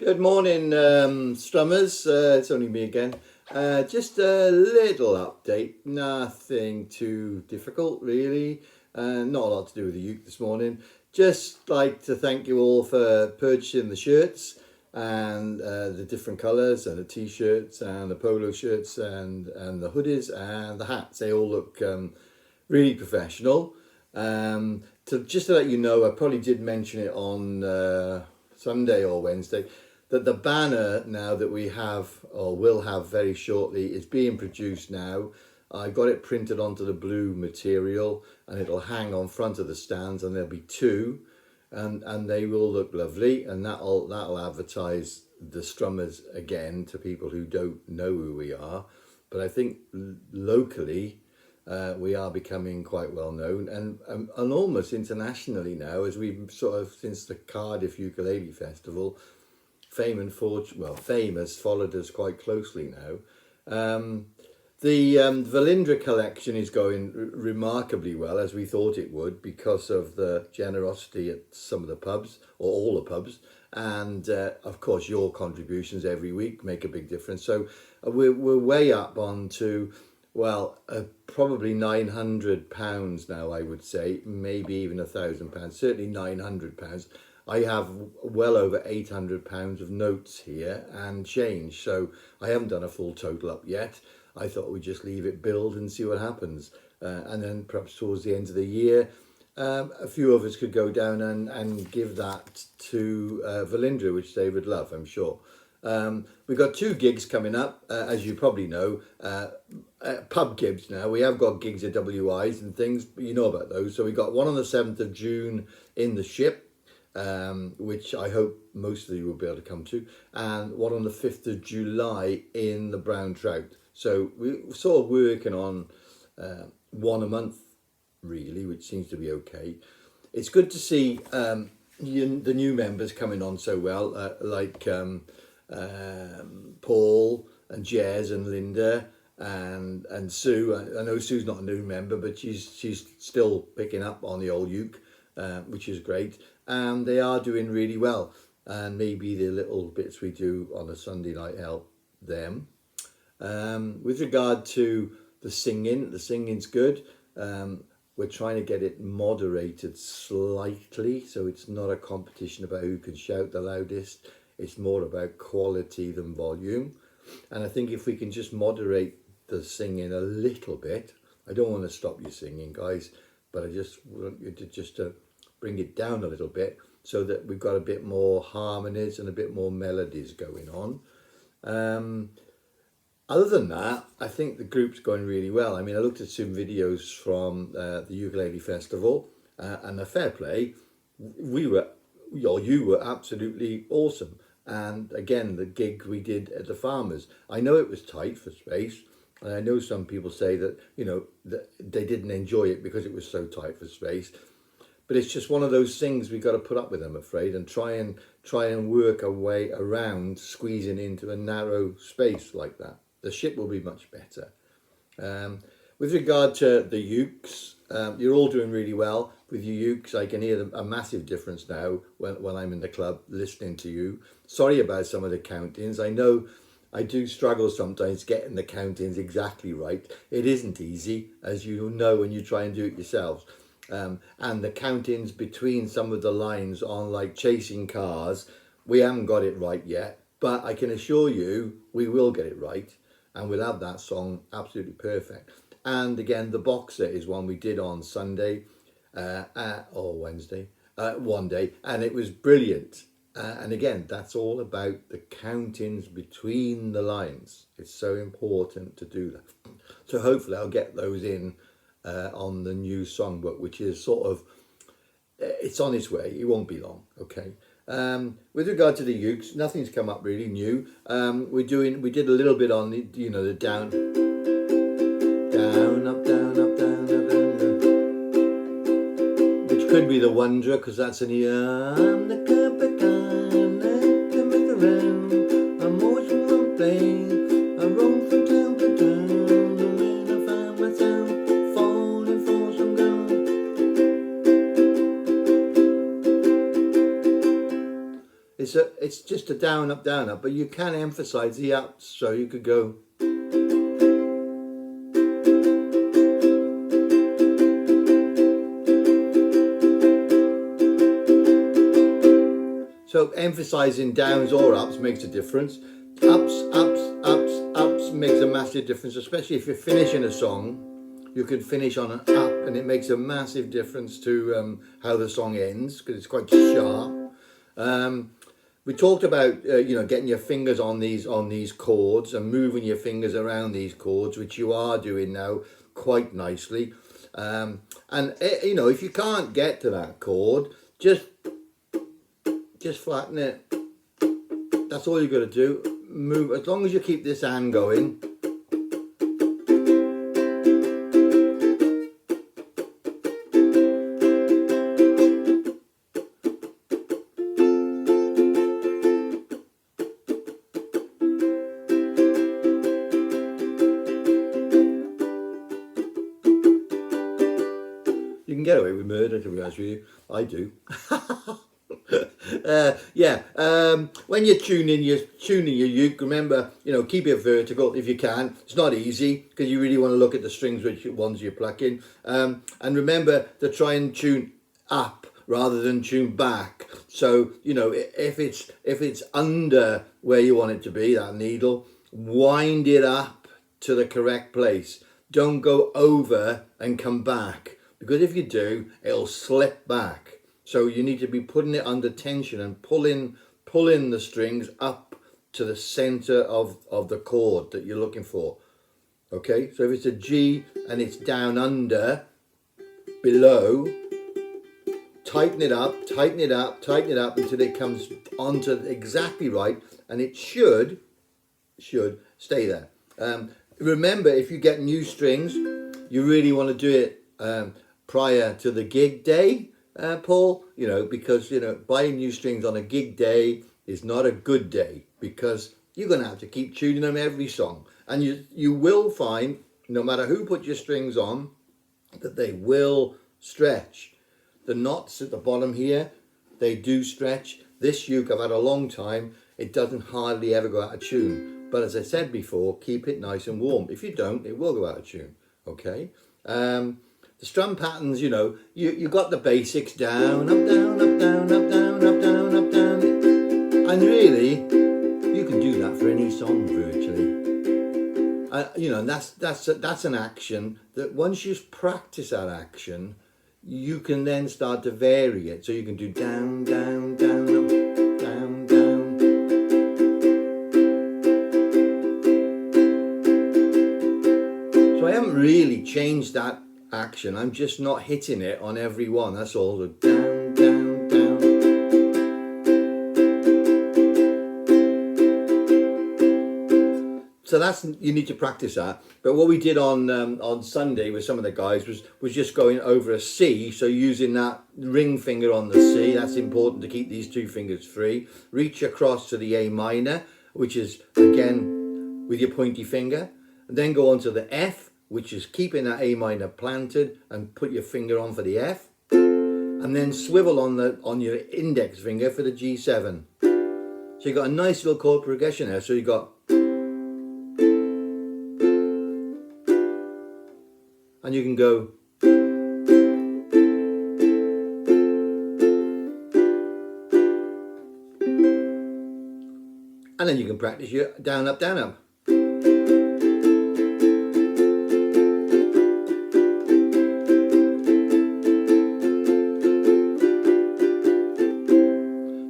Good morning, strummers. It's only me again. Just a little update. Nothing too difficult, really. Not a lot to do with the uke this morning. Just like to thank you all for purchasing the shirts and the different colours and the t-shirts and the polo shirts and the hoodies and the hats. They all look really professional. Just to let you know, I probably did mention it on Sunday or Wednesday, that the banner now that we have or will have very shortly is being produced now. I got it printed onto the blue material and it'll hang on front of the stands, and there'll be two, and they will look lovely, and that'll advertise the strummers again to people who don't know who we are. But I think locally we are becoming quite well known, and almost internationally now, as we've sort of, since the Cardiff Ukulele Festival, fame has followed us quite closely now. The Valindra collection is going remarkably well, as we thought it would, because of the generosity at some of the pubs, or all the pubs, and of course your contributions every week make a big difference. So we're way up onto, well, probably £900 now, I would say, maybe even £1,000, certainly £900. I have well over £800 of notes here and change, so I haven't done a full total up yet. I thought we'd just leave it build and see what happens, and then perhaps towards the end of the year a few of us could go down and give that to Valindra, which they would love, I'm sure. We've got two gigs coming up, as you probably know, pub gigs now. We have got gigs at WIs and things, but you know about those. So we got one on the 7th of June in the Ship, which I hope most of you will be able to come to, and one on the 5th of July in the Brown Trout. So we're sort of working on one a month, really, which seems to be okay. It's good to see the new members coming on so well, like Paul and Jez and Linda and Sue. I know Sue's not a new member, but she's still picking up on the old uke, which is great. And they are doing really well. And maybe the little bits we do on a Sunday night help them. With regard to the singing's good. We're trying to get it moderated slightly, so it's not a competition about who can shout the loudest. It's more about quality than volume. And I think if we can just moderate the singing a little bit, I don't want to stop you singing, guys, but I just want you to bring it down a little bit so that we've got a bit more harmonies and a bit more melodies going on. Other than that, I think the group's going really well. I mean, I looked at some videos from the Ukulele Festival, and a fair play, you were absolutely awesome. And again, the gig we did at the Farmers, I know it was tight for space, and I know some people say that, that they didn't enjoy it because it was so tight for space. But it's just one of those things we've got to put up with, I'm afraid, and try and work our way around squeezing into a narrow space like that. The Ship will be much better. With regard to the ukes, you're all doing really well with your ukes. I can hear a massive difference now when I'm in the club listening to you. Sorry about some of the countings. I know I do struggle sometimes getting the countings exactly right. It isn't easy, as you know when you try and do it yourselves. And the countings between some of the lines on, like, Chasing Cars, we haven't got it right yet, but I can assure you we will get it right, and we'll have that song absolutely perfect. And again, the Boxer is one we did on Sunday or Wednesday, one day, and it was brilliant. And again, that's all about the countings between the lines. It's so important to do that. So hopefully I'll get those in on the new songbook, which is sort of, it's on its way. It won't be long, okay? With regard to the ukes, nothing's come up really new. We did a little bit on the, the down, up, down, up, down, up, down, down, which could be the Wonder, because that's an I'm the Capricorn, I come around, I'm always one thing, I roam from town to town, and when I find myself falling for some girl. It's it's just a down, up, but you can emphasize the ups. So you could go. So emphasizing downs or ups makes a difference. Ups, ups, ups, ups makes a massive difference, especially if you're finishing a song. You can finish on an up, and it makes a massive difference to how the song ends, because it's quite sharp. We talked about getting your fingers on these chords and moving your fingers around these chords, which you are doing now quite nicely. And if you can't get to that chord, just flatten it. That's all you've got to do. Move, as long as you keep this hand going. You can get away with murder, to be honest with you. I do. When you're tuning your uke, remember, keep it vertical if you can. It's not easy because you really want to look at the strings, which ones you're plucking. And remember to try and tune up rather than tune back. So, if it's under where you want it to be, that needle, wind it up to the correct place. Don't go over and come back, because if you do, it'll slip back. So you need to be putting it under tension and pulling the strings up to the center of the chord that you're looking for. Okay, so if it's a G and it's down under, below, tighten it up until it comes onto exactly right, and it should stay there. Remember, if you get new strings, you really want to do it prior to the gig day, Paul, because buying new strings on a gig day is not a good day, because you're going to have to keep tuning them every song, and you will find, no matter who put your strings on, that they will stretch. The knots at the bottom here, they do stretch. This uke I've had a long time, it doesn't hardly ever go out of tune. But as I said before, keep it nice and warm. If you don't, it will go out of tune. Okay. The strum patterns, you got the basics down, up, down, up, down, up, down, up, down, up, down. And really, you can do that for any song virtually. And that's an action that once you practice that action, you can then start to vary it. So you can do down, down, down, up, down, down. So I haven't really changed that action. I'm just not hitting it on every one. That's all. So down, down, down. So you need to practice that. But what we did on Sunday with some of the guys was just going over a C. So using that ring finger on the C. That's important to keep these two fingers free. Reach across to the A minor, which is again with your pointy finger, and then go on to the F, which is keeping that A minor planted, and put your finger on for the F, and then swivel on your index finger for the G7. So you've got a nice little chord progression there. So you've got, and you can go, and then you can practice your down, up, down, up.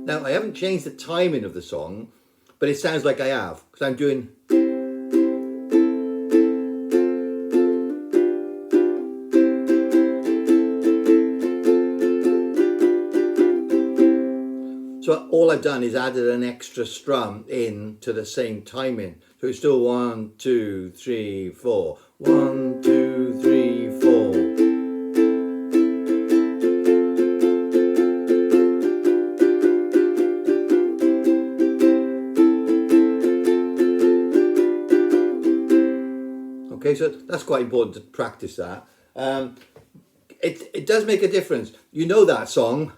Now, I haven't changed the timing of the song, but it sounds like I have, because I'm doing. So all I've done is added an extra strum in to the same timing. So it's still 1, 2, 3, 4. 1, 2, 3, 4. Okay, so that's quite important to practice that. It does make a difference. You know that song.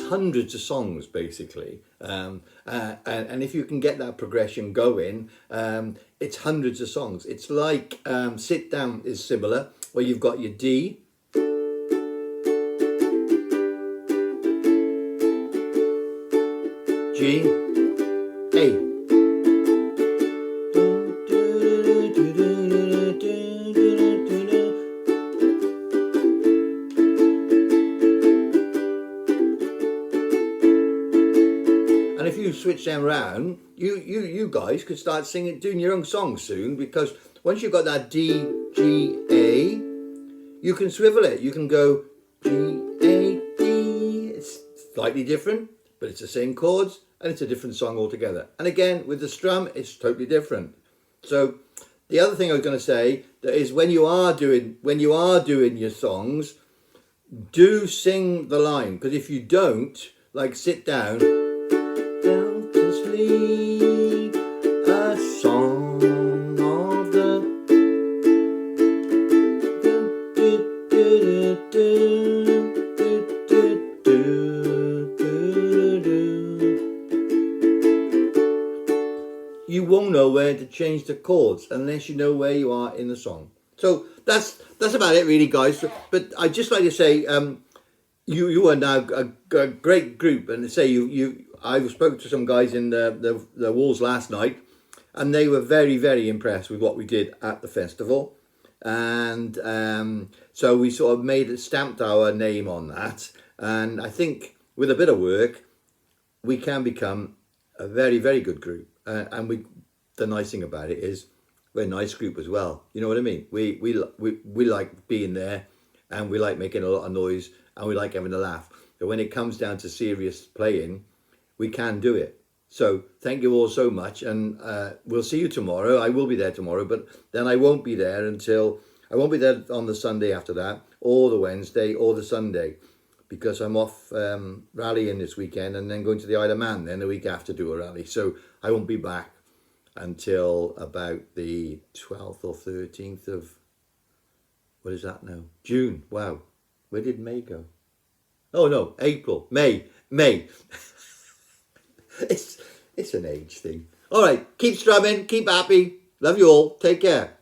hundreds of songs basically, and if you can get that progression going, it's hundreds of songs. It's like Sit Down is similar, where you've got your D, G, A. And if you switch them around, you guys could start doing your own songs soon, because once you've got that D, G, A, you can swivel it. You can go G, A, D. It's slightly different, but it's the same chords, and it's a different song altogether. And again, with the strum, it's totally different. So the other thing I was going to say is when you are doing your songs, do sing the line, because if you don't, like Sit Down to sleep, a song of the you won't know where to change the chords unless you know where you are in the song. So that's about it really, guys. But I'd just like to say you are now a great group, and say I spoke to some guys in the Walls last night, and they were very, very impressed with what we did at the festival. And so we sort of stamped our name on that. And I think with a bit of work, we can become a very, very good group. And the nice thing about it is we're a nice group as well. You know what I mean? We like being there, and we like making a lot of noise, and we like having a laugh. But when it comes down to serious playing, we can do it. So thank you all so much, and we'll see you tomorrow. I will be there tomorrow, but then I won't be there on the Sunday after that, or the Wednesday, or the Sunday, because I'm off rallying this weekend, and then going to the Isle of Man then the week after, do a rally. So I won't be back until about the 12th or 13th of, what is that now? June. Wow. Where did May go? Oh no, April, May. It's an age thing. All right, keep strumming, keep happy. Love you all. Take care.